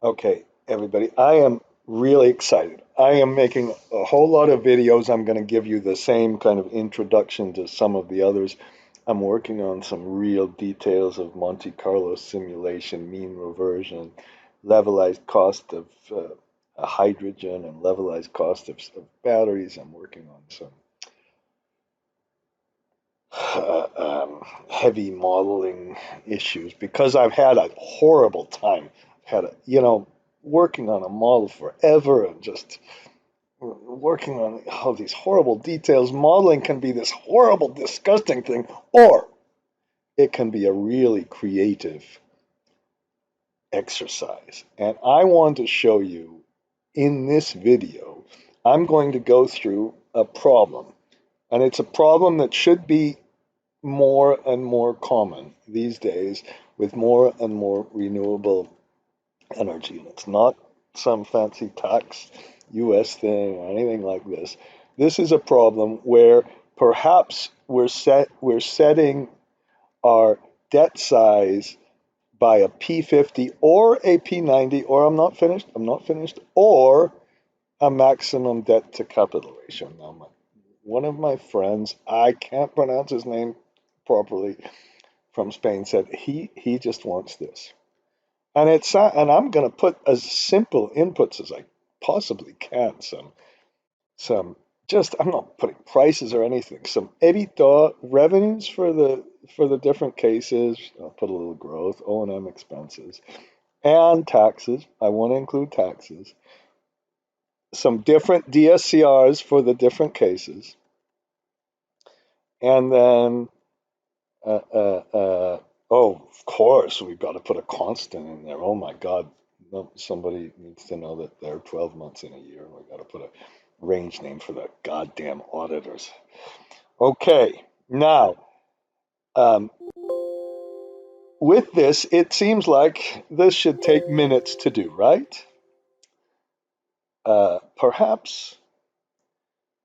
Okay, everybody, I am really excited. I am making a whole lot of videos. I'm going to give you the same kind of introduction to some of the others. I'm working on some real details of Monte Carlo simulation, mean reversion, levelized cost of hydrogen, and levelized cost of batteries. I'm working on some heavy modeling issues because I've had a horrible time. Had working on a model forever and just working on all these horrible details. Modeling can be this horrible, disgusting thing, or it can be a really creative exercise. And I want to show you in this video, I'm going to go through a problem. And it's a problem that should be more and more common these days with more and more renewable energy. And it's not some fancy tax US thing or anything like this. This is a problem where perhaps we're setting our debt size by a P50 or a P90, or I'm not finished, or a maximum debt to capital ratio. Now, one of my friends, I can't pronounce his name properly, from Spain said he just wants this. And I'm going to put as simple inputs as I possibly can. Some just I'm not putting prices or anything. Some EBITDA revenues for the different cases. I'll put a little growth, O&M expenses, and taxes. I want to include taxes. Some different DSCRs for the different cases, and then oh, of course, we've got to put a constant in there. Oh my God, no, somebody needs to know that they're 12 months in a year. We've got to put a range name for the goddamn auditors. Okay, now, um, with this, it seems like this should take minutes to do, right? Perhaps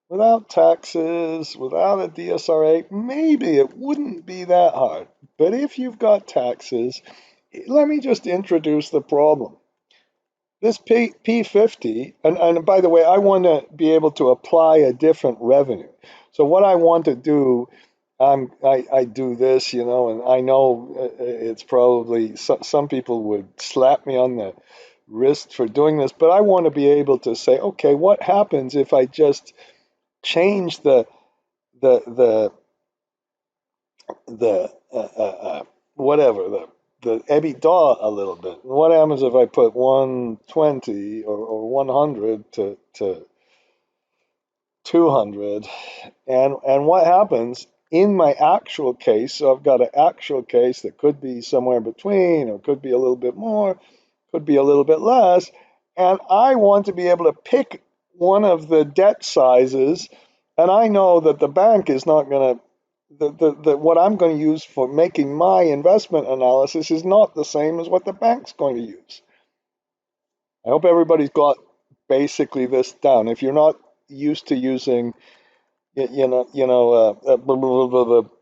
without taxes, without a DSRA, maybe it wouldn't be that hard. But if you've got taxes, let me just introduce the problem. This P50, and by the way, I want to be able to apply a different revenue. So what I want to do, I do this, and I know it's probably some people would slap me on the wrist for doing this, but I want to be able to say, okay, what happens if I just change the the whatever the EBITDA a little bit. What happens if I put 120 or 100 to 200? And what happens in my actual case? So I've got an actual case that could be somewhere between, or could be a little bit more, could be a little bit less. And I want to be able to pick one of the debt sizes. And I know that the bank is not going to what I'm going to use for making my investment analysis is not the same as what the bank's going to use. I hope everybody's got basically this down. If you're not used to using, the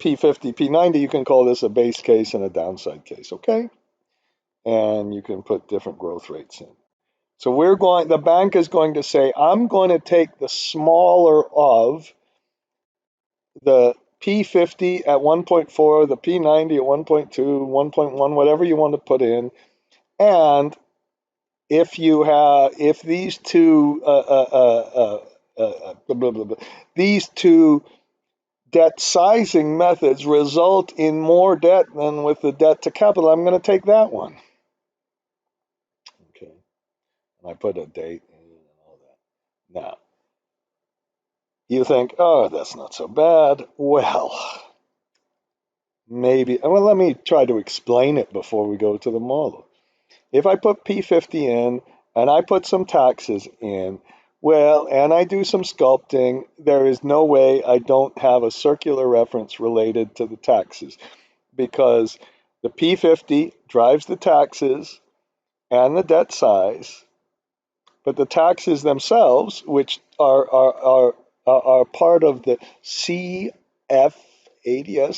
P50, P90, you can call this a base case and a downside case, okay? And you can put different growth rates in. So the bank is going to say, I'm going to take the smaller of the P50 at 1.4, the P90 at 1.2, 1.1, whatever you want to put in. And if these two, blah, blah, blah, these two debt sizing methods result in more debt than with the debt to capital, I'm going to take that one. Okay. And I put a date and all that. Now, you think, oh, that's not so bad. Well, maybe. Well, let me try to explain it before we go to the model. If I put P50 in and I put some taxes in, well, and I do some sculpting, there is no way I don't have a circular reference related to the taxes, because the P50 drives the taxes and the debt size, but the taxes themselves, which are part of the CFADS,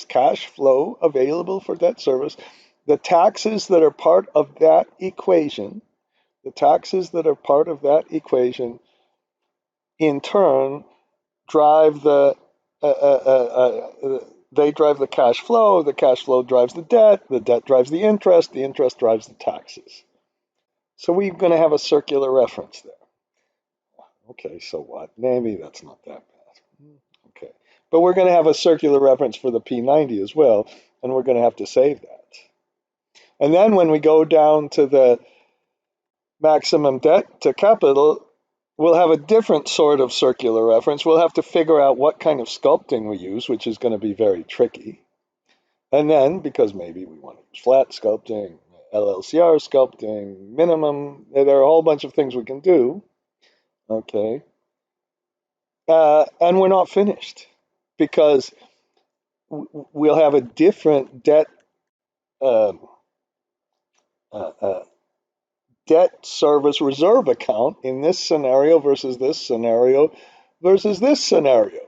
cash flow available for debt service, the taxes that are part of that equation The taxes that are part of that equation, in turn, drive they drive the cash flow. The cash flow drives the debt drives the interest drives the taxes. So we're going to have a circular reference there. Okay, so what? Maybe that's not that bad. Okay, but we're going to have a circular reference for the P90 as well, and we're going to have to save that. And then when we go down to the maximum debt to capital, we'll have a different sort of circular reference. We'll have to figure out what kind of sculpting we use, which is going to be very tricky. And then, because maybe we want to use flat sculpting, LLCR sculpting, minimum, there are a whole bunch of things we can do. Okay. And we're not finished because we'll have a different debt uh, uh, debt service reserve account in this scenario versus this scenario versus this scenario.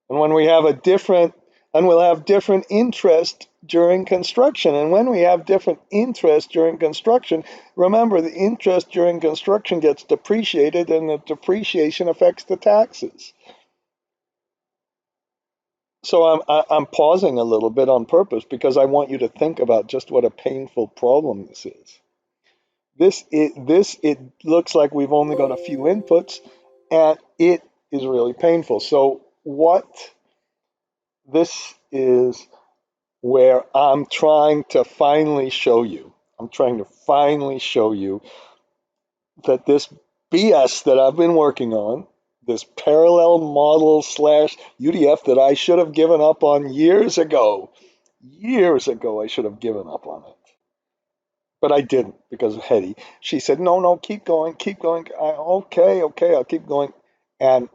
And when we have a different, and we'll have different interest during construction. And when we have different interest during construction, remember the interest during construction gets depreciated and the depreciation affects the taxes. So I'm pausing a little bit on purpose because I want you to think about just what a painful problem this is. It looks like we've only got a few inputs, and it is really painful. So what this is where I'm trying to finally show you. I'm trying to finally show you that this BS that I've been working on, this parallel model slash UDF that I should have given up on years ago. Years ago, I should have given up on it. But I didn't because of Hetty. She said, no, no, keep going, keep going. Okay, I'll keep going. And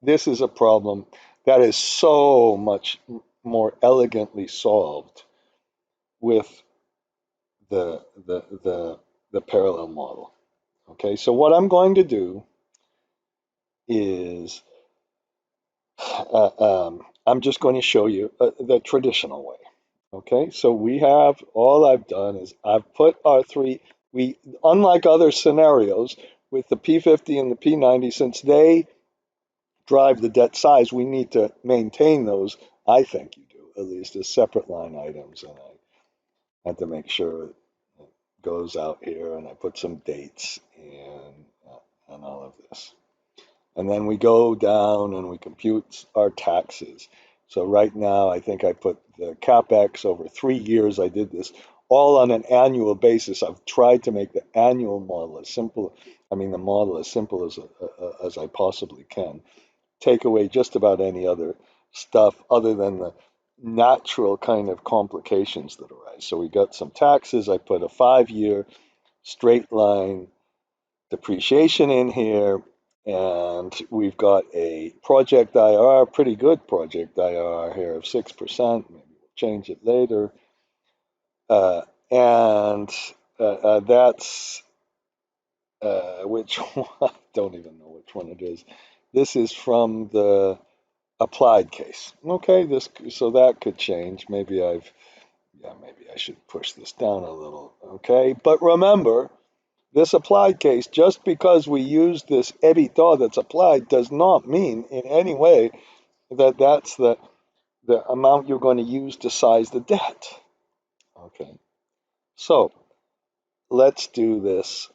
this is a problem that is so much more elegantly solved with the parallel model. Okay, so what I'm going to do is I'm just going to show you the traditional way. Okay, so all I've done is I've put our unlike other scenarios with the P50 and the P90, since they drive the debt size, we need to maintain those, I think you do, at least as separate line items. And I had to make sure it goes out here, and I put some dates and all of this. And then we go down and we compute our taxes. So right now, I think I put the CapEx over 3 years. I did this all on an annual basis. I've tried to make the annual model the model as simple as I possibly can. Take away just about any other stuff other than the natural kind of complications that arise. So we got some taxes. I put a 5-year straight line depreciation in here, and we've got a project IRR, pretty good project IRR here of 6%. Maybe we'll change it later. And that's which one? I don't even know which one it is. This is from the applied case. Okay, so that could change. Maybe I should push this down a little. Okay, but remember, this applied case, just because we use this EBITDA that's applied does not mean in any way that that's the amount you're going to use to size the debt. Okay, so let's do this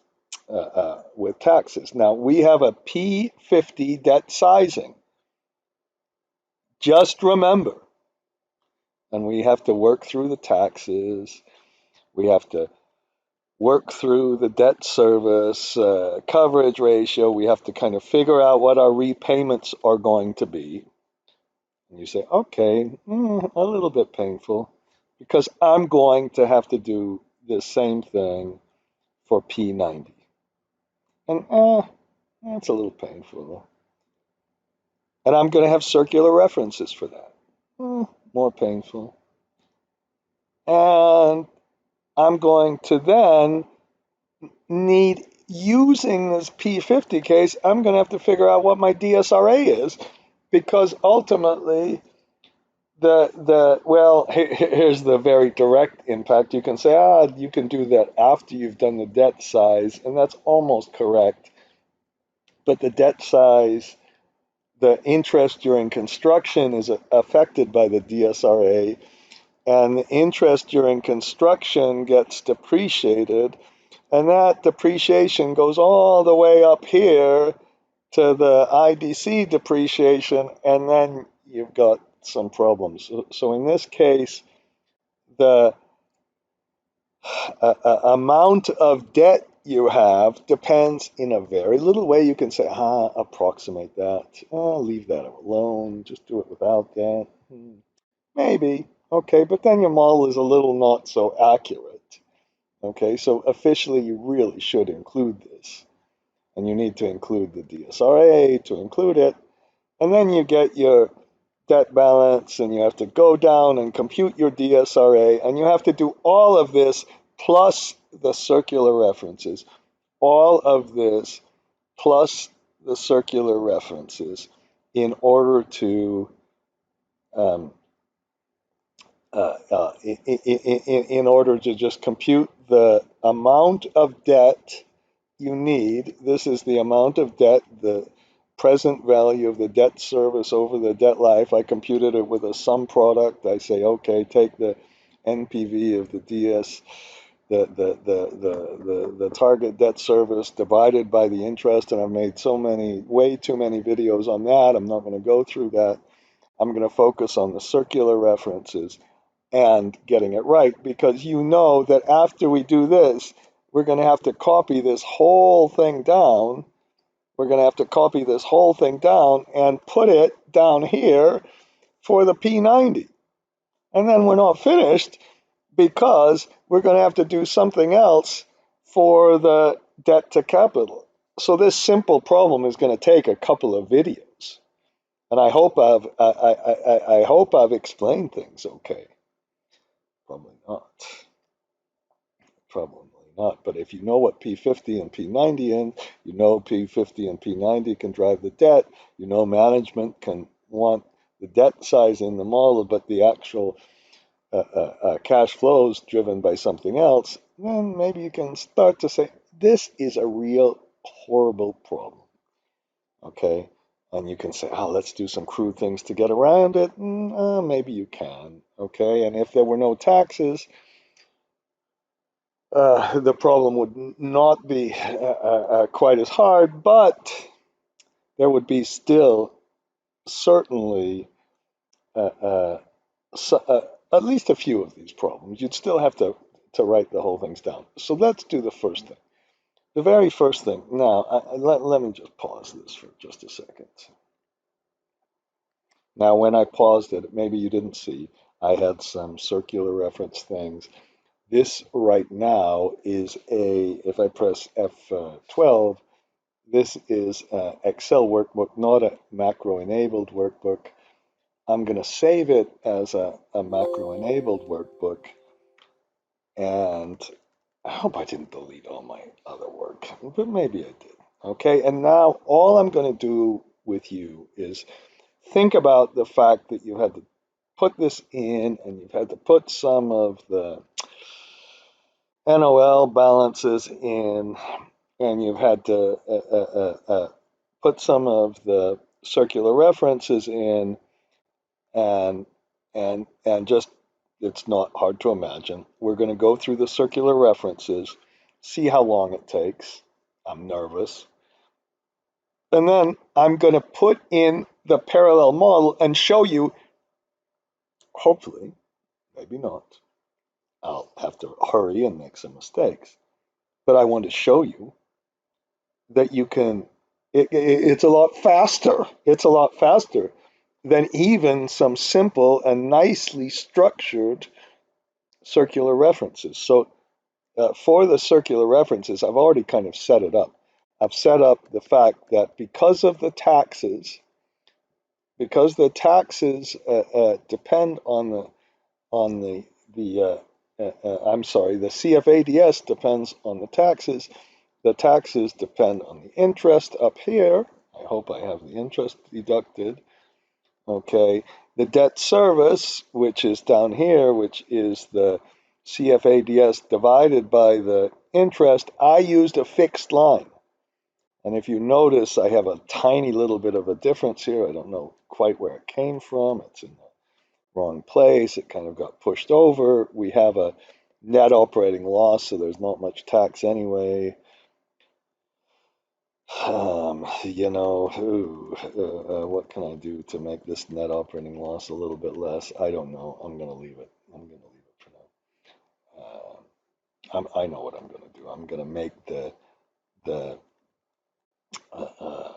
with taxes. Now we have a P50 debt sizing. Just remember, and we have to work through the taxes. We have to work through the debt service coverage ratio. We have to kind of figure out what our repayments are going to be. And you say, okay, a little bit painful, because I'm going to have to do the same thing for P90. And that's a little painful. And I'm going to have circular references for that. More painful. And I'm going to then need, using this P50 case, I'm going to have to figure out what my DSRA is, because ultimately Well, here's the very direct impact. You can say, you can do that after you've done the debt size, and that's almost correct. But the debt size, the interest during construction is affected by the DSRA, and the interest during construction gets depreciated, and that depreciation goes all the way up here to the IDC depreciation, and then you've got some problems. So in this case, the amount of debt you have depends in a very little way. You can say, approximate that. Leave that alone. Just do it without that. Maybe. Okay, but then your model is a little not so accurate. Okay, so officially you really should include this. And you need to include the DSRA to include it. And then you get your debt balance, and you have to go down and compute your DSRA, and you have to do all of this plus the circular references. All of this plus the circular references in order to um, in order to just compute the amount of debt you need. This is the amount of debt, the present value of the debt service over the debt life. I computed it with a sum product. I say, okay, take the NPV of the DS, the target debt service divided by the interest, and I've made way too many videos on that. I'm not going to go through that. I'm going to focus on the circular references and getting it right, because you know that after we do this, we're going to have to copy this whole thing down. We're going to have to copy this whole thing down and put it down here for the P90. And then we're not finished, because we're going to have to do something else for the debt to capital. So this simple problem is going to take a couple of videos. And I hope I've explained things okay. Probably not. Probably not. But if you know what P50 and P90 is, you know P50 and P90 can drive the debt. You know management can want the debt size in the model, but the actual cash flows driven by something else. Then maybe you can start to say, this is a real horrible problem. Okay? And you can say, let's do some crude things to get around it. Maybe you can. Okay? And if there were no taxes, the problem would not be quite as hard, but there would be still certainly uh, uh, so, at least a few of these problems. You'd still have to write the whole things down. So let's do the first thing. The very first thing. Now, let me just pause this for just a second. Now, when I paused it, maybe you didn't see, I had some circular reference things. This right now is if I press F12, this is an Excel workbook, not a macro-enabled workbook. I'm going to save it as a macro-enabled workbook, and I hope I didn't delete all my other work, but maybe I did. Okay, and now all I'm going to do with you is think about the fact that you had to put this in, and you've had to put some of the NOL balances in, and you've had to put some of the circular references in, and just, it's not hard to imagine. We're going to go through the circular references, see how long it takes. I'm nervous. And then I'm going to put in the parallel model and show you, hopefully, maybe not. I'll have to hurry and make some mistakes. But I want to show you that you can, it's a lot faster. It's a lot faster than even some simple and nicely structured circular references. So for the circular references, I've already kind of set it up. I've set up the fact that because of the taxes, because the taxes depend on I'm sorry, the CFADS depends on the taxes. The taxes depend on the interest up here. I hope I have the interest deducted. Okay, the debt service, which is down here, which is the CFADS divided by the interest, I used a fixed line. And if you notice, I have a tiny little bit of a difference here. I don't know quite where it came from. It's in the wrong place. It kind of got pushed over. We have a net operating loss, so there's not much tax anyway. What can I do to make this net operating loss a little bit less? I don't know. I'm going to leave it. I'm going to leave it for now. I know what I'm going to do. I'm going to make the uh, uh,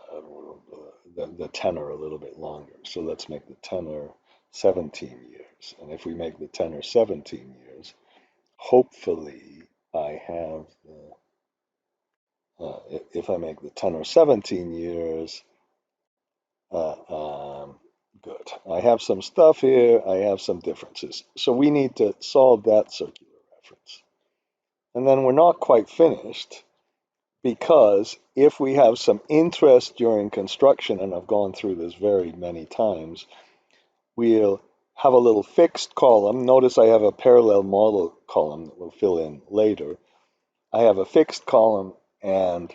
the tenor a little bit longer. So let's make the tenor 17 years. And if we make the tenor 17 years, hopefully I have if I make the tenor 17 years, uh, um, good. I have some stuff here. I have some differences. So we need to solve that circular reference. And then we're not quite finished because if we have some interest during construction, and I've gone through this very many times, we'll have a little fixed column. Notice I have a parallel model column that we'll fill in later. I have a fixed column and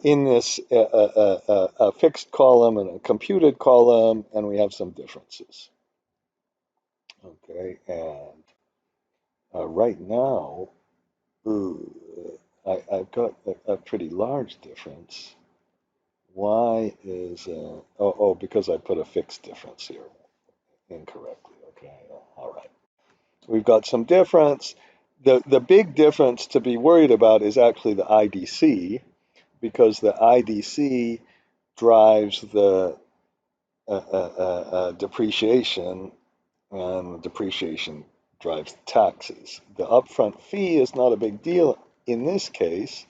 in this a fixed column and a computed column, and we have some differences. Okay, and right now, ooh, I've got a pretty large difference. Why is, because I put a fixed difference here incorrectly. Okay, all right. We've got some difference. The big difference to be worried about is actually the IDC, because the IDC drives the depreciation, and depreciation drives taxes. The upfront fee is not a big deal in this case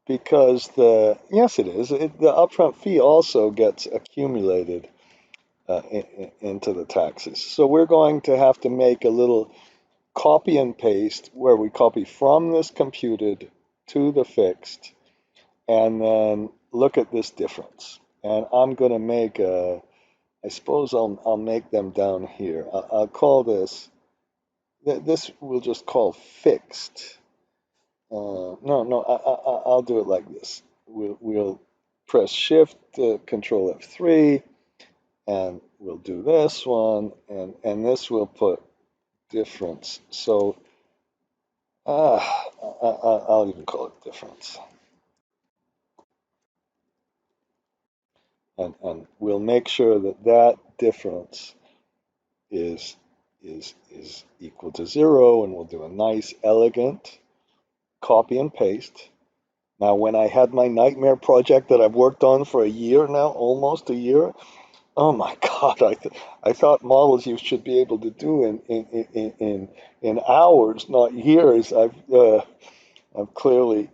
because yes, it is. The upfront fee also gets accumulated into the taxes. So we're going to have to make a little copy and paste where we copy from this computed to the fixed and then look at this difference. And I'm going to make I suppose I'll make them down here. I'll call this we'll just call fixed. No, I'll do it like this. We'll press Shift, Control F3, and we'll do this one, and this will put difference. So I'll even call it difference, and we'll make sure that that difference is is equal to 0, and we'll do a nice, elegant copy and paste. Now, when I had my nightmare project that I've worked on for a year now, almost a year, oh my God, I thought models you should be able to do in hours, not years. I've clearly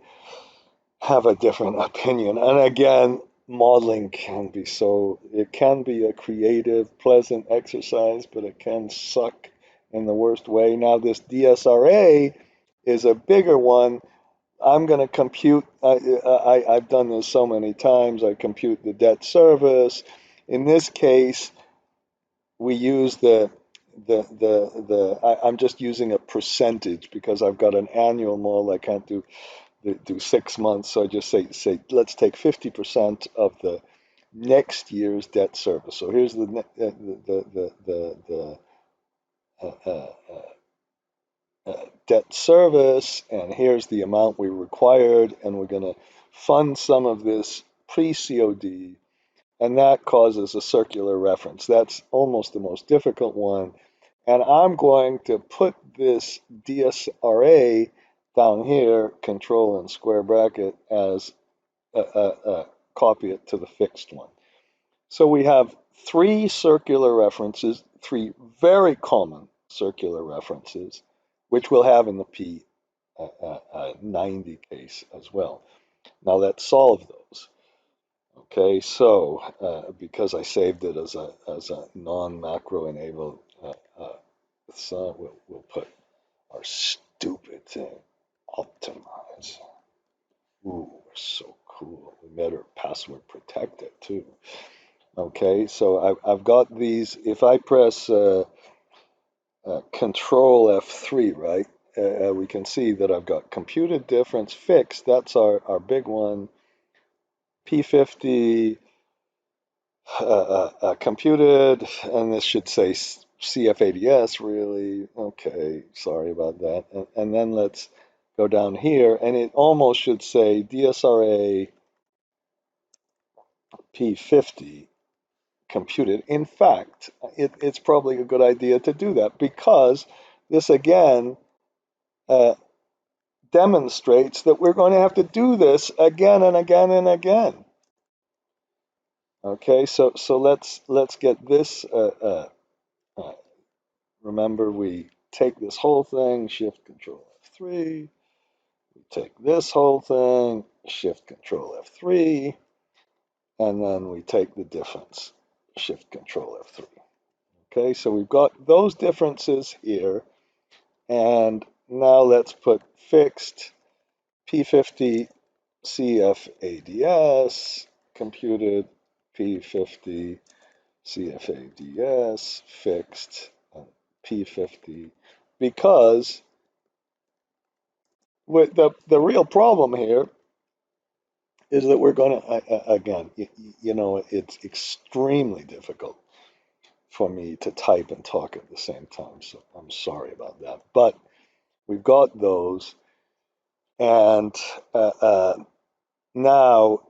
have a different opinion. And again, modeling it can be a creative, pleasant exercise, but it can suck in the worst way. Now, this DSRA is a bigger one. I'm going to compute, I've done this so many times. I compute the debt service. In this case, we use I'm just using a percentage because I've got an annual model. I can't do 6 months. So I just say let's take 50% of the next year's debt service. So here's the uh, uh, debt service, and here's the amount we required, and we're going to fund some of this pre-COD, and that causes a circular reference. That's almost the most difficult one. And I'm going to put this DSRA down here, control and square bracket, as copy it to the fixed one. So we have three circular references, three very common circular references, which we'll have in the P90 case as well. Now let's solve those. Okay, so because I saved it as a non-macro enabled, so we'll put our stupid thing, optimize. Ooh, we're so cool. We better password protect it too. Okay, so I've got these. If I press Control F3, right, we can see that I've got computed difference fixed. That's our big one. P50 computed, and this should say CFADS, really. Okay, sorry about that. And then let's go down here, and it almost should say DSRA P50 computed. In fact, it's probably a good idea to do that because this again demonstrates that we're going to have to do this again and again and again. Okay, so let's get this. Remember, we take this whole thing, Shift Control F3. We take this whole thing, Shift Control F3, and then we take the difference, Shift Control F3. Okay, so we've got those differences here, and now let's put fixed P50 CFADS, computed P50 CFADS, fixed P50, because with the real problem here is that we're going to, again, it's extremely difficult for me to type and talk at the same time, so I'm sorry about that. But we've got those, and now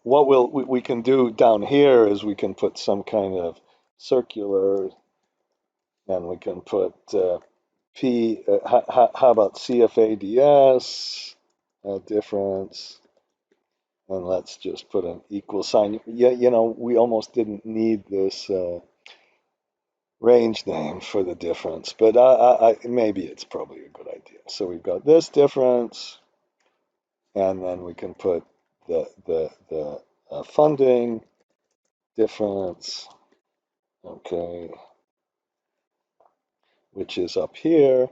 what we can do down here is we can put some kind of circular, and we can put how about CFADS difference, and let's just put an equal sign. Yeah, we almost didn't need this range name for the difference, but maybe it's probably a good idea. So we've got this difference, and then we can put the funding difference, okay, which is up here,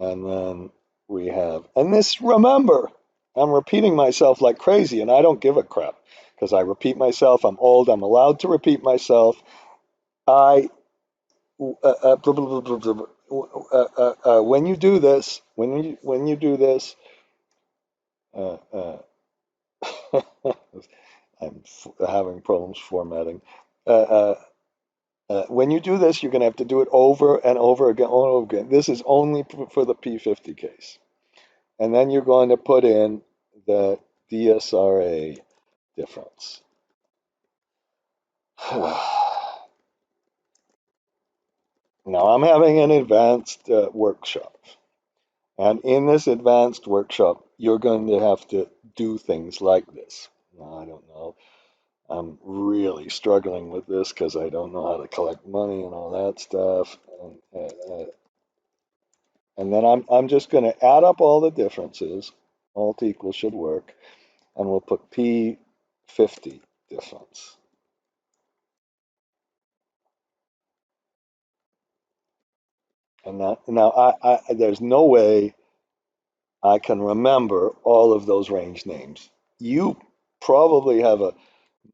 and then we have, and this, remember, I'm repeating myself like crazy, and I don't give a crap because I repeat myself. I'm old. I'm allowed to repeat myself. I when you do this, when you do this, uh, uh, I'm having problems formatting. When you do this, you're going to have to do it over and over again, over and over again. This is only for the P50 case. And then you're going to put in the DSRA difference. Now I'm having an advanced workshop. And in this advanced workshop, you're going to have to do things like this. Now, I don't know. I'm really struggling with this because I don't know how to collect money and all that stuff. And then I'm just going to add up all the differences. Alt equal should work. And we'll put P50 difference. And now there's no way I can remember all of those range names. You probably have a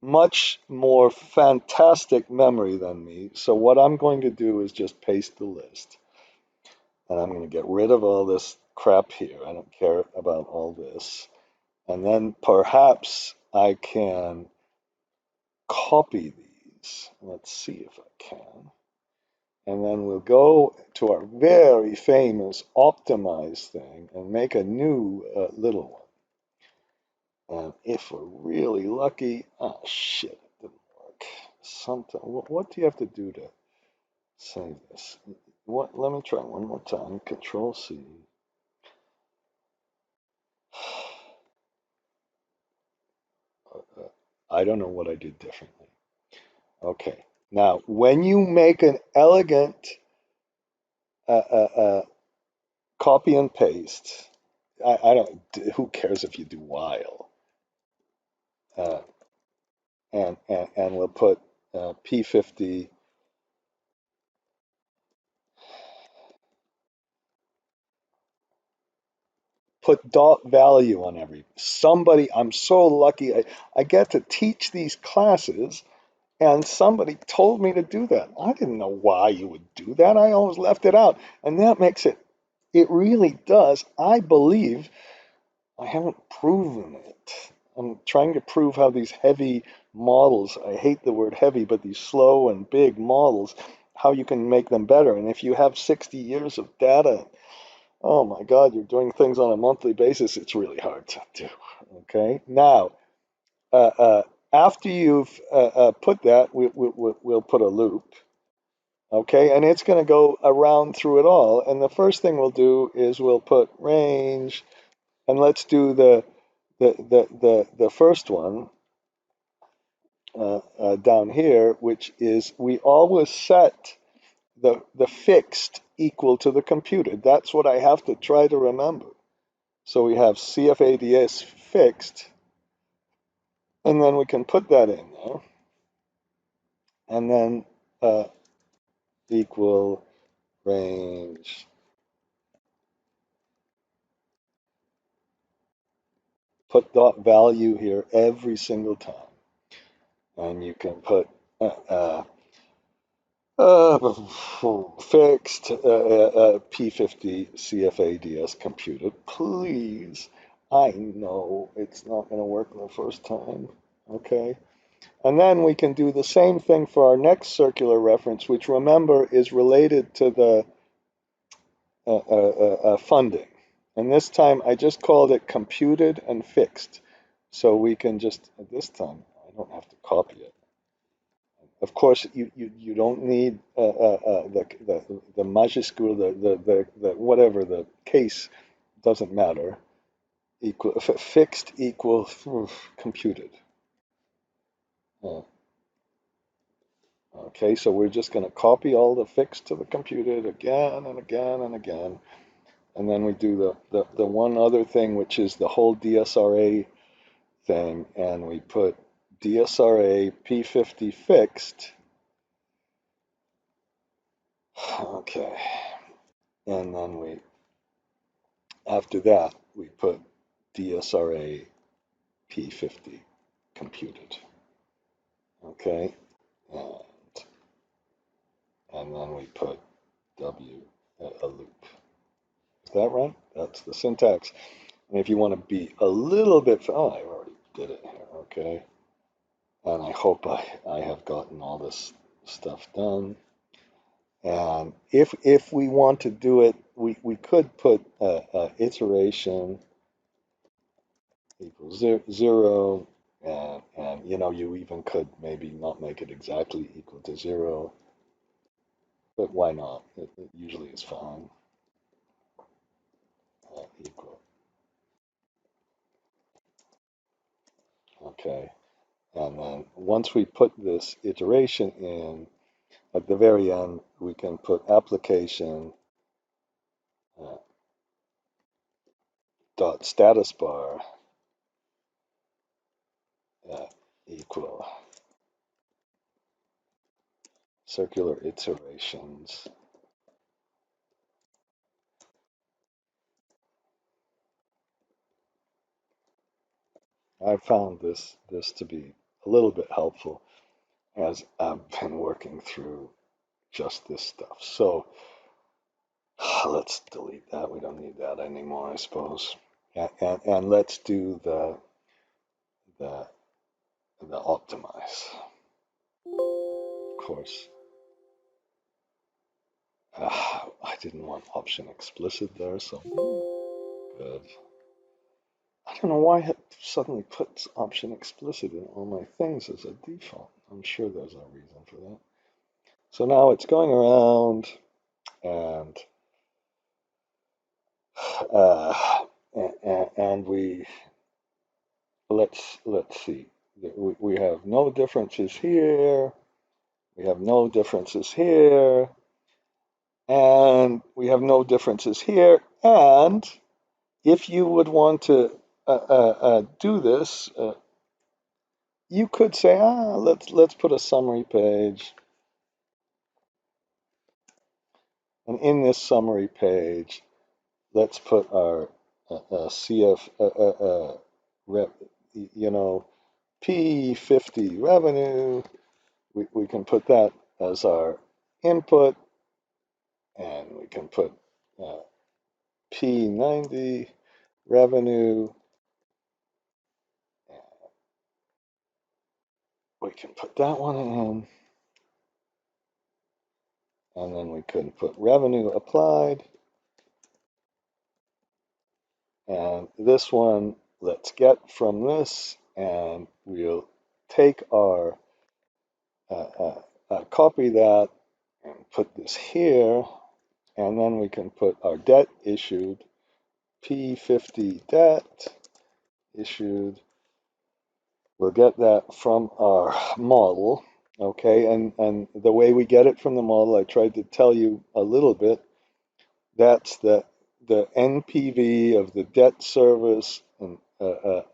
much more fantastic memory than me. So what I'm going to do is just paste the list. And I'm going to get rid of all this crap here. I don't care about all this. And then perhaps I can copy these. Let's see if I can. And then we'll go to our very famous optimize thing and make a new little one. And if we're really lucky, oh shit, it didn't work. Something. What do you have to do to save this? What? Let me try one more time. Control C. I don't know what I did differently. Okay. Now, when you make an elegant copy and paste, I don't. Who cares if you do while? Uh, and we'll put P50. put dot value on every. Somebody, I'm so lucky. I get to teach these classes, and somebody told me to do that. I didn't know why you would do that. I always left it out. And that makes it, it really does. I believe, I haven't proven it. I'm trying to prove how these heavy models, I hate the word heavy, but these slow and big models, how you can make them better. And if you have 60 years of data, oh my God, you're doing things on a monthly basis, it's really hard to do. Okay. Now, uh, uh, after you've put that, we'll put a loop. Okay. And it's going to go around through it all. And the first thing we'll do is we'll put range, and let's do the first one down here, which is we always set the fixed equal to the computed. That's what I have to try to remember. So we have CFADS fixed, and then we can put that in there, and then equal range. Put dot value here every single time, and you can put fixed P50 CFADS computed. Please, I know it's not going to work the first time. Okay. And then we can do the same thing for our next circular reference, which remember is related to the funding. And this time I just called it computed and fixed. So we can just, this time, I don't have to copy it. Of course, you don't need the majuscule, the whatever the case, doesn't matter. Equal, fixed equal computed. Okay, so we're just going to copy all the fixed to the computed again and again and again. And then we do the one other thing, which is the whole DSRA thing. And we put DSRA P50 fixed. Okay. And then we, after that, we put DSRA P50 computed. Okay. And then we put W, a loop. Is that right? That's the syntax. And if you want to be a little bit, oh, I already did it here, okay. And I hope I have gotten all this stuff done. And if we want to do it, we could put iteration equals zero, and you know, you even could maybe not make it exactly equal to zero, but why not? It usually is fine. Equal. Okay. And then once we put this iteration in, at the very end, we can put application dot status bar equal circular iterations. I found this to be a little bit helpful as I've been working through just this stuff. So let's delete that. We don't need that anymore, I suppose. And let's do the optimize. Of course, I didn't want option explicit there, so good. I don't know why it suddenly puts option explicit in all my things as a default. I'm sure there's a reason for that. So now it's going around, and uh, and we let's see. We have no differences here. We have no differences here, and we have no differences here. And if you would want to do this, you could say, let's put a summary page, and in this summary page, let's put our CF, you know, P50 revenue. We can put that as our input, and we can put P90 revenue. We can put that one in, and then we can put revenue applied. And this one, let's get from this, and we'll take our, copy that and put this here, and then we can put our debt issued, P50 debt issued. We'll get that from our model, okay? And the way we get it from the model, I tried to tell you a little bit. That's the NPV of the debt service, and the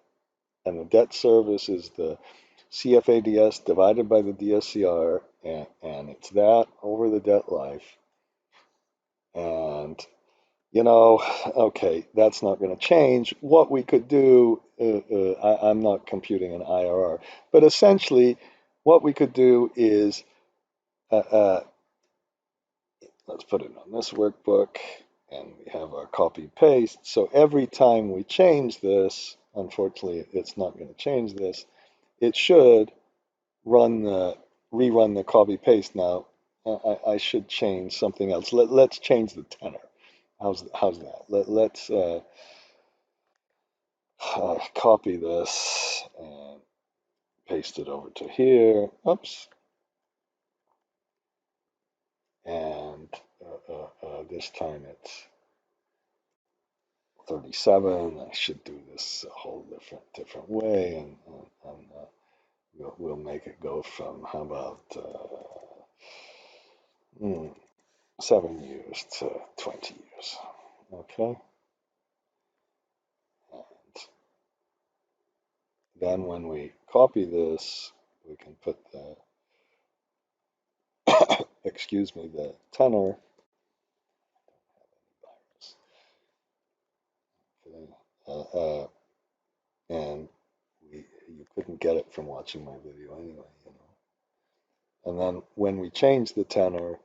debt service is the CFADS divided by the DSCR, and it's that over the debt life. And, you know, okay, that's not going to change. What we could do, I'm not computing an IRR, but essentially what we could do is, let's put it on this workbook, and we have our copy paste. So every time we change this, unfortunately, it's not going to change this. It should rerun the copy paste. Now, I should change something else. Let's change the tenor. How's that? Let's copy this and paste it over to here. Oops. And this time it's 37. I should do this a whole different way, and we'll make it go from, how about 7 years to 20 years. Okay. And then when we copy this, we can put the, excuse me, the tenor. Okay. And you couldn't get it from watching my video anyway, you know. And then when we change the tenor,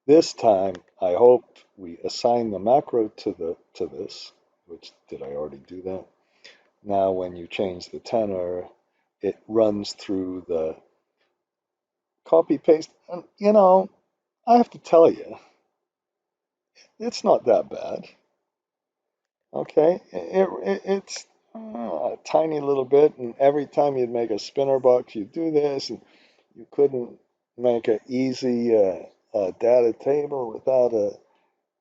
this time I hope we assign the macro to this, which, did I already do that? Now when you change the tenor, it runs through the copy paste, and you know, I have to tell you, it's not that bad. Okay, it's a tiny little bit, and every time you'd make a spinner box, you do this, and you couldn't make an easy data table without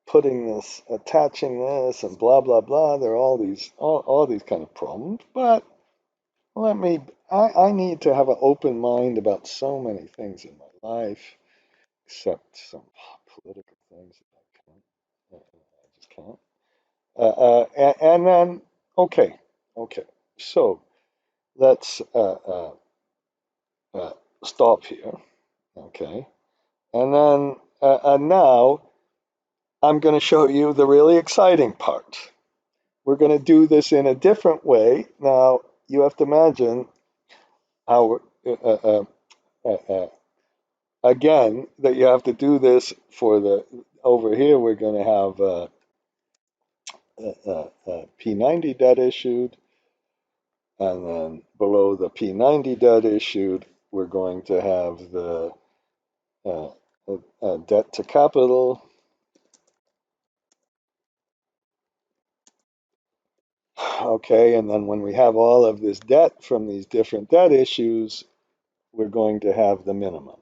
putting this, attaching this, and blah blah blah. There are all these kind of problems. But I need to have an open mind about so many things in my life, except some political things that I can't. I just can't. And then, okay, so let's uh, stop here, okay? And then now I'm going to show you the really exciting part. We're going to do this in a different way. Now, you have to imagine how, again, that you have to do this for the, over here, we're going to have P90 debt issued, and then below the P90 debt issued, we're going to have the debt to capital. Okay, and then when we have all of this debt from these different debt issues, we're going to have the minimum.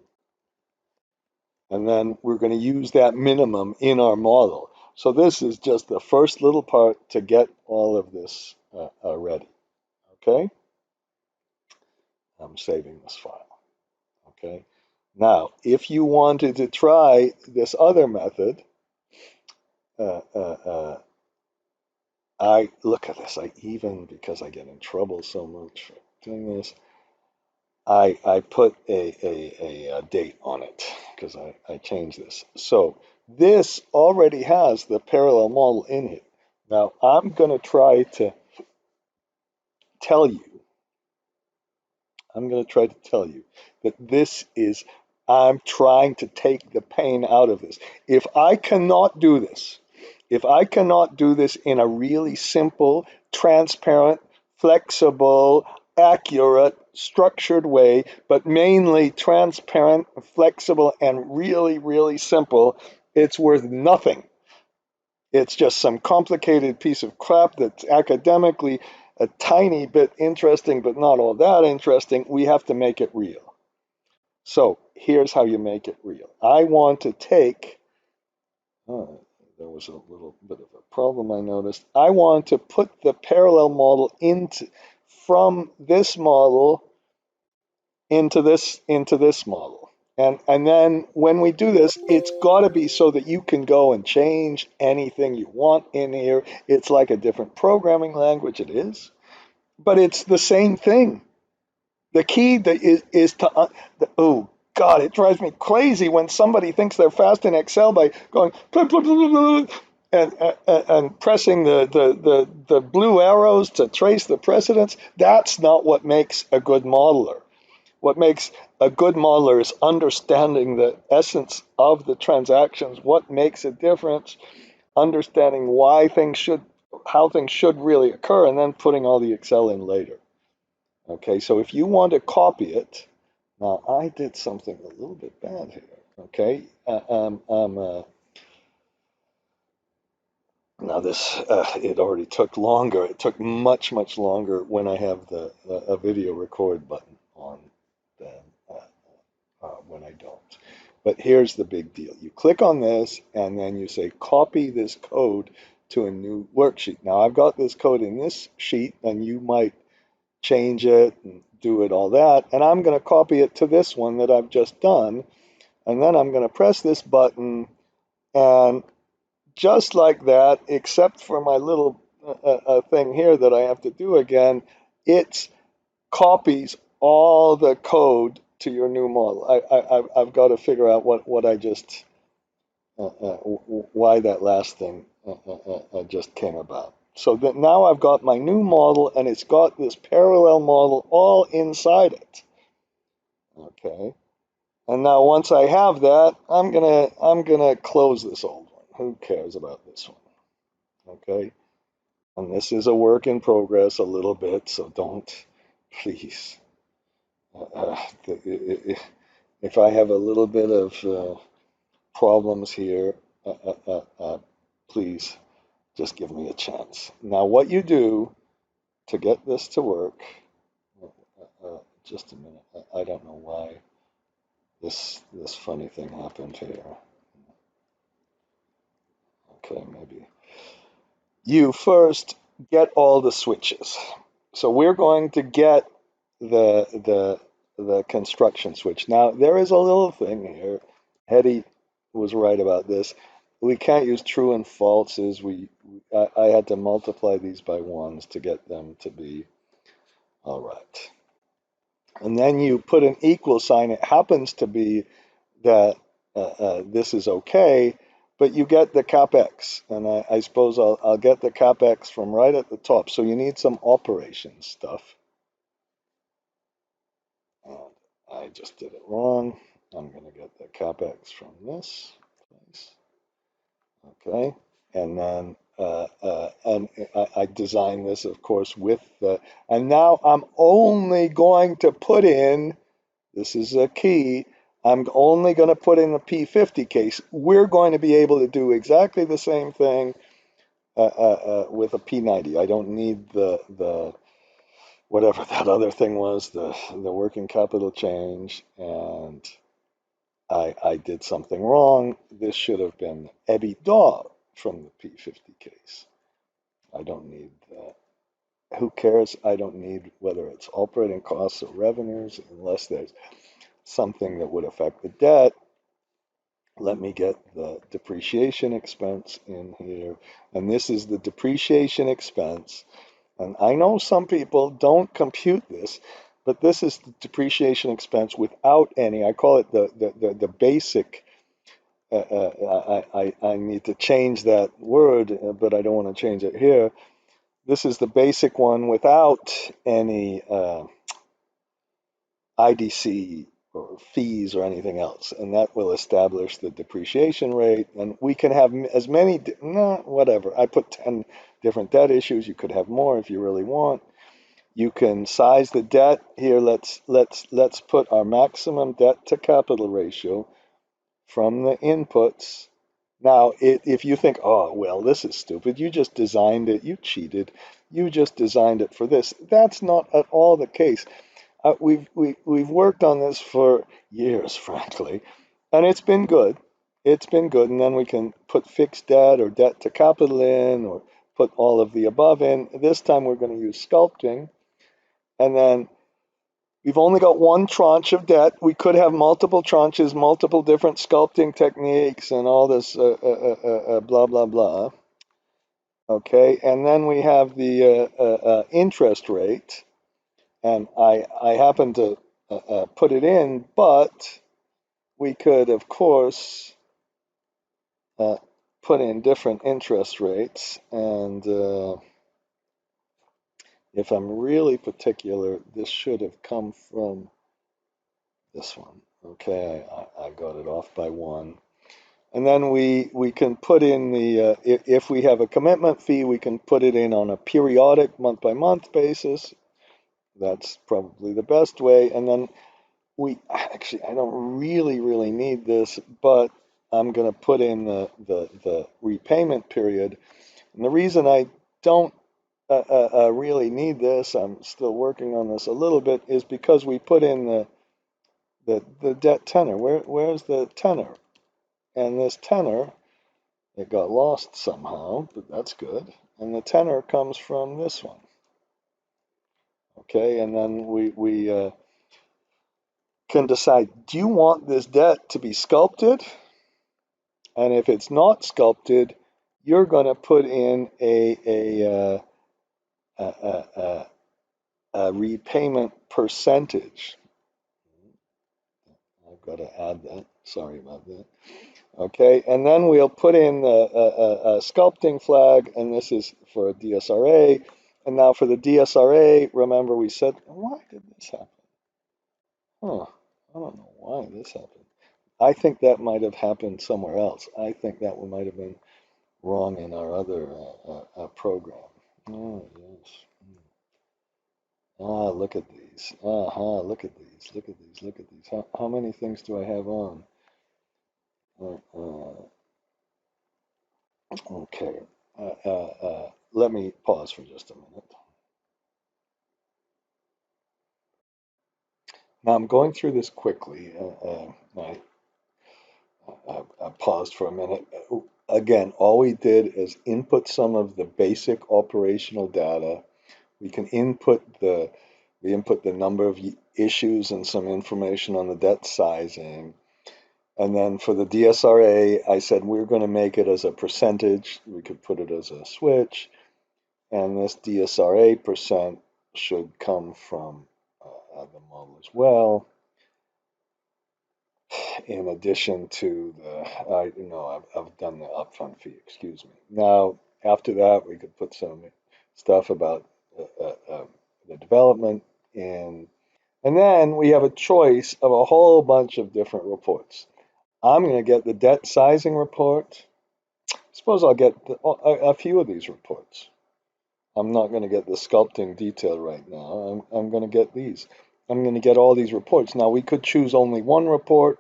And then we're going to use that minimum in our model. So this is just the first little part to get all of this ready. Okay? I'm saving this file. Okay? Now, if you wanted to try this other method, I look at this, because I get in trouble so much for doing this, I put a date on it because I changed this. So this already has the parallel model in it. Now, I'm going to try to tell you, I'm going to try to tell you that this is, I'm trying to take the pain out of this. If I cannot do this, if I cannot do this in a really simple, transparent, flexible, accurate, structured way, but mainly transparent, flexible, and really, really simple, it's worth nothing. It's just some complicated piece of crap that's academically a tiny bit interesting, but not all that interesting. We have to make it real. So here's how you make it real. I want to take, there was a little bit of a problem I noticed. I want to put the parallel model into, from this model into this model. And then when we do this, it's got to be so that you can go and change anything you want in here. It's like a different programming language, it is, but it's the same thing. The key that is to, oh God, it drives me crazy when somebody thinks they're fast in Excel by going blah, blah, blah, blah, blah, and pressing the blue arrows to trace the precedence. That's not what makes a good modeler. What makes a good modeler is understanding the essence of the transactions, what makes a difference, understanding why things should, how things should really occur, and then putting all the Excel in later. Okay, so if you want to copy it, now I did something a little bit bad here. Okay, now this it already took longer. It took much longer when I have the a video record button on than when I don't. But here's the big deal. You click on this and then you say copy this code to a new worksheet. Now I've got this code in this sheet and you might change it and do it all that. And I'm going to copy it to this one that I've just done. And then I'm going to press this button and just like that, except for my little thing here that I have to do again, it copies all the code to your new model. I've got to figure out what I just, why that last thing just came about. So that now I've got my new model and it's got this parallel model all inside it. Okay. And now once I have that, I'm gonna close this old one. Who cares about this one? Okay. And this is a work in progress a little bit, so don't, please. If I have a little bit of problems here, please just give me a chance. Now, what you do to get this to work, just a minute, I don't know why this funny thing happened here. Okay, maybe. You first get all the switches. So we're going to get the construction switch. Now, there is a little thing here. Hetty was right about this. We can't use true and falses. I had to multiply these by ones to get them to be all right. And then you put an equal sign. It happens to be that this is okay, but you get the capex. And I suppose I'll get the capex from right at the top. So you need some operation stuff. And I just did it wrong. I'm going to get the capex from this place. Okay. And then and I designed this, of course, with the, and now I'm only going to put in, this is a key, I'm only going to put in the P50 case. We're going to be able to do exactly the same thing with a P90. I don't need the whatever that other thing was, the working capital change, and I did something wrong. This should have been EBITDA from the P50 case. I don't need that. Who cares? I don't need whether it's operating costs or revenues unless there's something that would affect the debt. Let me get the depreciation expense in here. And this is the depreciation expense. And I know some people don't compute this, but this is the depreciation expense without any, I call it the basic I need to change that word, but I don't want to change it here. This is the basic one without any IDC or fees or anything else, and that will establish the depreciation rate. And we can have as many, no, whatever. I put 10 different debt issues. You could have more if you really want. You can size the debt here. Let's put our maximum debt to capital ratio from the inputs. Now, if you think, oh, well, this is stupid, you just designed it, you cheated, you just designed it for this. That's not at all the case. We've worked on this for years, frankly, and it's been good. It's been good, and then we can put fixed debt or debt to capital in, or put all of the above in. This time we're going to use sculpting, and then we've only got one tranche of debt. We could have multiple tranches, multiple different sculpting techniques, and all this blah, blah, blah. Okay, and then we have the interest rate, and I happen to put it in, but we could, of course, uh, put in different interest rates, and if I'm really particular, this should have come from this one. Okay, I got it off by one. And then we can put in the, if we have a commitment fee, we can put it in on a periodic month by month basis. That's probably the best way. And then actually, I don't really need this, but I'm going to put in the repayment period. And the reason I don't really need this, I'm still working on this a little bit, is because we put in the debt tenor. Where's the tenor? And this tenor, it got lost somehow, but that's good. And the tenor comes from this one. Okay, and then we can decide, do you want this debt to be sculpted? And if it's not sculpted, you're going to put in a repayment percentage. I've got to add that. Sorry about that. Okay, and then we'll put in a sculpting flag, and this is for a DSRA. And now for the DSRA, remember we said, why did this happen? Huh, I don't know why this happened. I think that might have happened somewhere else. I think that one might have been wrong in our other program. Oh, yes. Ah, look at these. Look at these. Look at these. Look at these. How many things do I have on? Okay. Let me pause for just a minute. Now I'm going through this quickly. I paused for a minute. Again, all we did is input some of the basic operational data. We can we input the number of issues and some information on the debt sizing. And then for the DSRA, I said we're going to make it as a percentage. We could put it as a switch. And this DSRA percent should come from the model as well. In addition to I've done the upfront fee, excuse me. Now, after that, we could put some stuff about the development in, and then we have a choice of a whole bunch of different reports. I'm going to get the debt sizing report. Suppose I'll get a few of these reports. I'm not going to get the sculpting detail right now. I'm going to get these. I'm going to get all these reports. Now, we could choose only one report.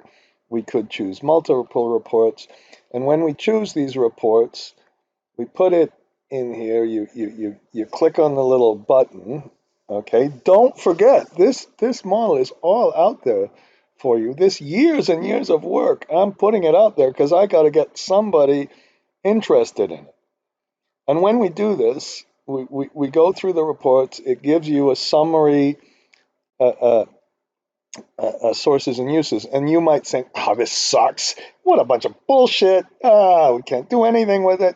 We could choose multiple reports. And when we choose these reports, we put it in here. You click on the little button. Okay. Don't forget, this model is all out there for you. This years and years of work. I'm putting it out there because I got to get somebody interested in it. And when we do this, we go through the reports. It gives you a summary, sources and uses. And you might think, oh, this sucks. What a bunch of bullshit. We can't do anything with it.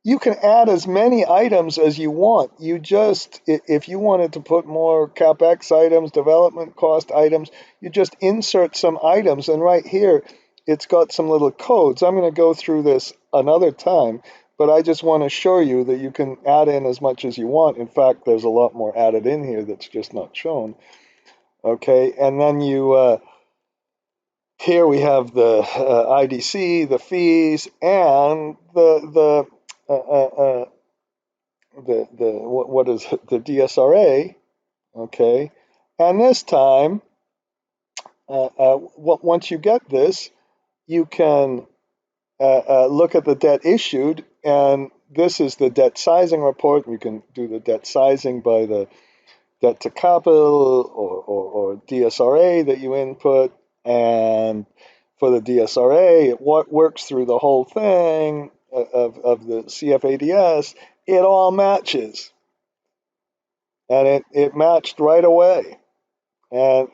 You can add as many items as you want. You just, if you wanted to put more CapEx items, development cost items, you just insert some items. And right here, it's got some little codes. I'm going to go through this another time, but I just want to show you that you can add in as much as you want. In fact, there's a lot more added in here that's just not shown. Okay, and then here we have the IDC, the fees, and what is it? The DSRA. Okay, and this time, once you get this, you can look at the debt issued, and this is the debt sizing report. You can do the debt sizing by the debt to capital or DSRA that you input, and for the DSRA, it works through the whole thing of the CFADS. It all matches, and it matched right away. And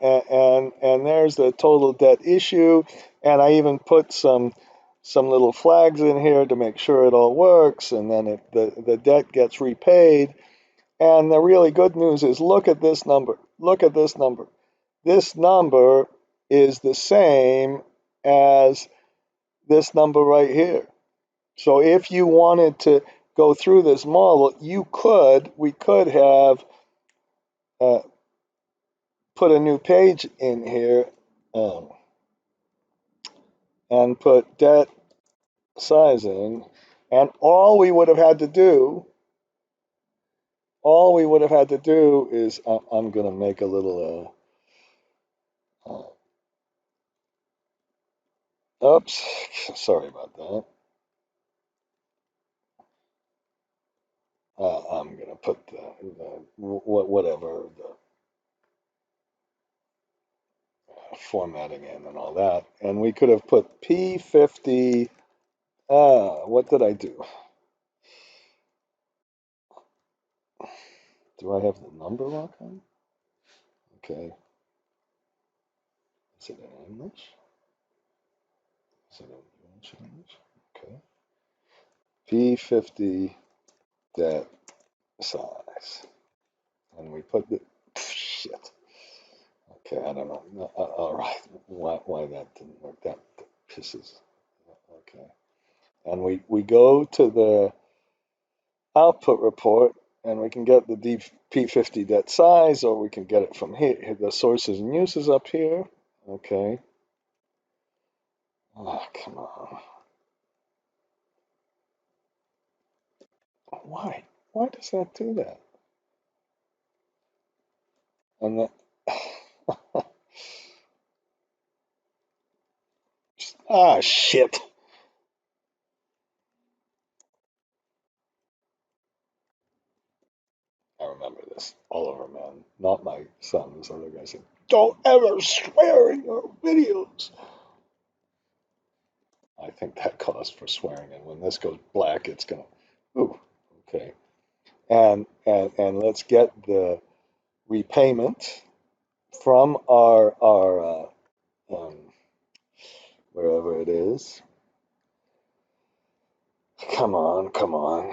there's the total debt issue, and I even put some little flags in here to make sure it all works, and then the debt gets repaid. And the really good news is, look at this number. Look at this number. This number is the same as this number right here. So if you wanted to go through this model, we could have put a new page in here and put debt sizing, and all we would have had to do is, I'm going to make a little, oops, sorry about that. I'm going to put whatever, the formatting in and all that. And we could have put P50. What did I do? Do I have the number lock on? Okay. Is it in English? Is it in English? Okay. P50 debt size. And we put the, shit. Okay, I don't know. No, all right. Why that didn't work? That pisses. Okay. And we go to the output report, and we can get the P50 debt size, or we can get it from here, the sources and uses up here. Okay. Oh, come on. Why? Why does that do that? And then, shit. I remember this. Oliver, man, not my son. This other guy said, "Don't ever swear in your videos." I think that calls for swearing, and when this goes black, it's gonna. Ooh, okay. And let's get the repayment from our wherever it is. Come on, come on.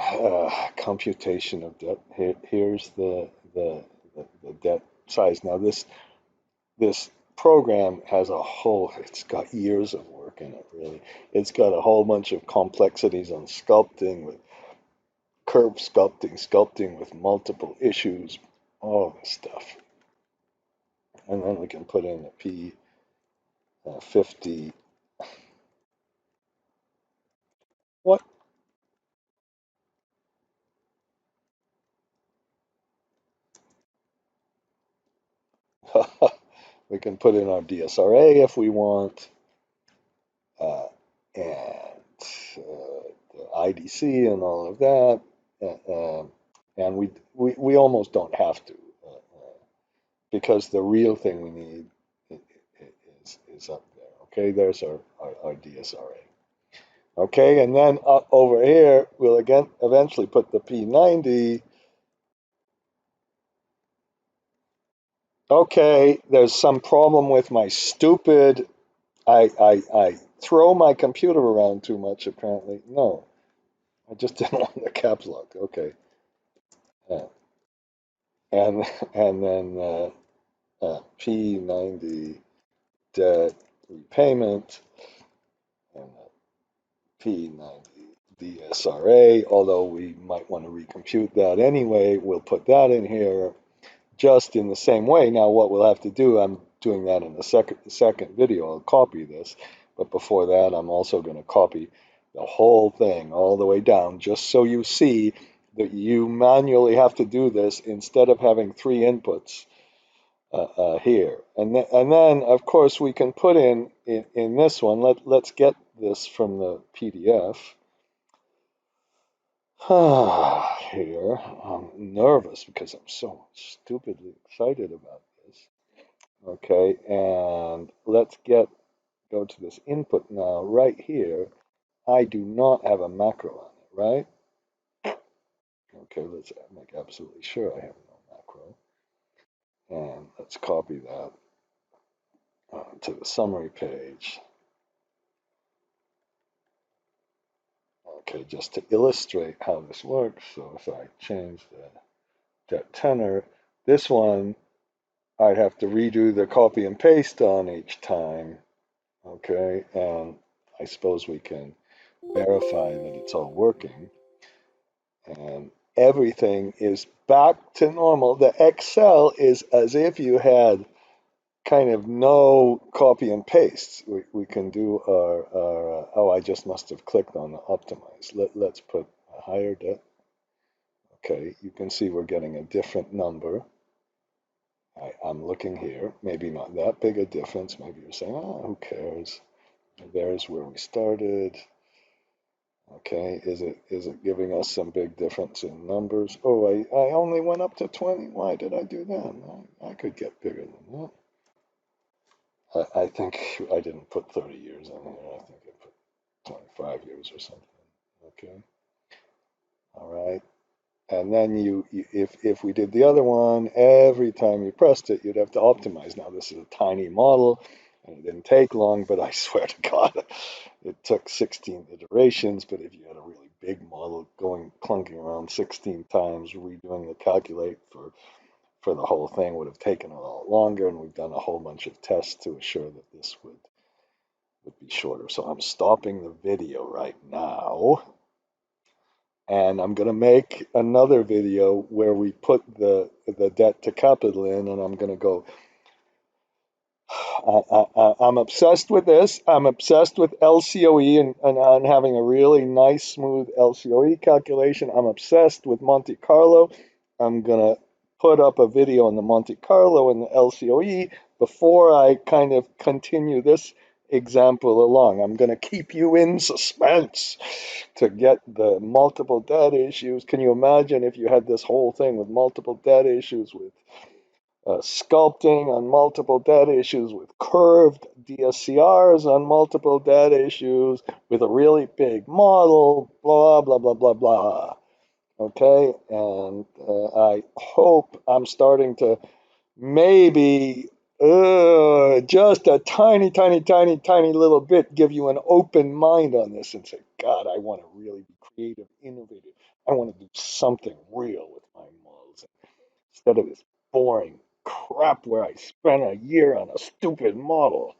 Computation of debt. Here's the debt size. Now this program has it's got years of work in it, really. It's got a whole bunch of complexities on sculpting, with curve sculpting with multiple issues, all this stuff. And then we can put in a P50. What? We can put in our DSRA if we want, and the IDC and all of that. And we almost don't have to, because the real thing we need is up there. Okay, there's our DSRA. Okay, and then over here, we'll again eventually put the P90. Okay, there's some problem with my stupid, I throw my computer around too much, apparently. No, I just didn't want the caps lock. Okay. Uh, and and then P90 debt repayment. and P90 DSRA, although we might want to recompute that anyway. We'll put that in here just in the same way. Now, what we'll have to do, I'm doing that in the second video. I'll copy this, but before that, I'm also going to copy the whole thing all the way down, just so you see that you manually have to do this instead of having three inputs here. And then, of course, we can put in this one. Let's get this from the PDF. Here, I'm nervous because I'm so stupidly excited about this. Okay, and let's go to this input now. Right here, I do not have a macro on it, right? Okay, let's make absolutely sure I have no macro. And let's copy that to the summary page. Okay, just to illustrate how this works. So if I change the debt tenor, this one I'd have to redo the copy and paste on each time. Okay, and I suppose we can verify that it's all working. And everything is back to normal. The Excel is as if you had kind of no copy and paste. We can do our oh, I just must have clicked on the optimize. Let's put a higher debt. Okay, you can see we're getting a different number. I'm looking here, maybe not that big a difference. Maybe you're saying, oh, who cares? There's where we started. Okay, is it giving us some big difference in numbers? Oh, I only went up to 20. Why did I do that? I could get bigger than that. I think I didn't put 30 years in here. I think I put 25 years or something. Okay, all right. And then if we did the other one, every time you pressed it, you'd have to optimize. Now this is a tiny model, and it didn't take long, but I swear to God, it took 16 iterations. But if you had a really big model going clunking around 16 times, redoing the calculate for the whole thing would have taken a lot longer. And we've done a whole bunch of tests to assure that this would be shorter. So I'm stopping the video right now. And I'm going to make another video where we put the debt to capital in, and I'm going to go, I'm obsessed with this. I'm obsessed with LCOE and having a really nice, smooth LCOE calculation. I'm obsessed with Monte Carlo. I'm going to put up a video on the Monte Carlo and the LCOE before I kind of continue this example along. I'm going to keep you in suspense to get the multiple debt issues. Can you imagine if you had this whole thing with multiple debt issues, with sculpting on multiple debt issues, with curved DSCRs on multiple debt issues, with a really big model, blah, blah, blah, blah, blah. Okay, and I hope I'm starting to maybe just a tiny, tiny, tiny, tiny little bit give you an open mind on this and say, God, I want to really be creative, innovative. I want to do something real with my models instead of this boring crap where I spent a year on a stupid model.